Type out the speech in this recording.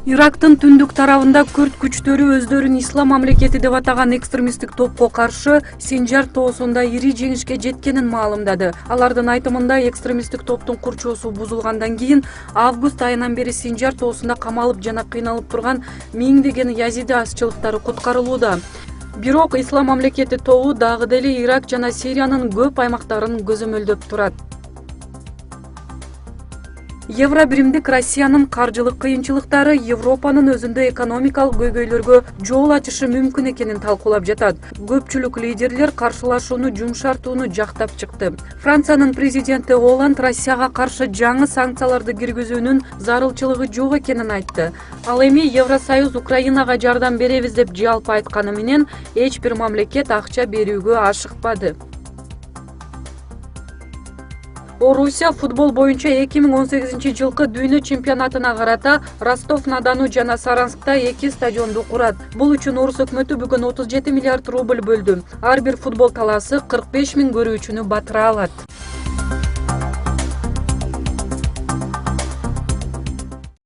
Ирактын түндүк тарабында күрд күчтөрү өздөрүн ислам мамлекети деп атаган экстремисттик топко каршы Синжар тоосунда ири жеңишке жеткенин маалымдады. Алардын айтымында экстремисттик топтун курчоосу бузулгандан кийин август айынан бери Синжар тоосунда камалып жана кыйналып турган миңдеген язиди азчылыктары куткарылууда. Бирок ислам мамлекети тобу дагы деле Ирак жана Сириянын көп аймактарын көзөмөлдөп турат. Евро биримдик Россиянын каржылык кыйынчылыктары Европанын өзүндө экономикалык көйгөйлөргө жол ачышы мүмкүн экенин талкуулап жатат. Көпчүлүк лидерлер каршылашууну жумшартууну жактап чыкты. Франциянын президенти Оланд Россияга каршы жаңы санкцияларды киргизүүнүн зарылчылыгы жок экенин айтты. Ал эми Евросоюз Украинага жардам беребиз деп жалпы айтканы менен эч бир мамлекет акча берүүгө ашыкпады. Орусия футбол боюнча 2018-жылкы дүйнө чемпионатына карата Ростов-на-Дону жана Саранскта 2 стадионду курат. Бул үчүн Орус өкмөтү бүгүн 37 миллиард рубль бөлдү. Ар бир футбол талаасы 45 000 көрүүчүнү батыра алат.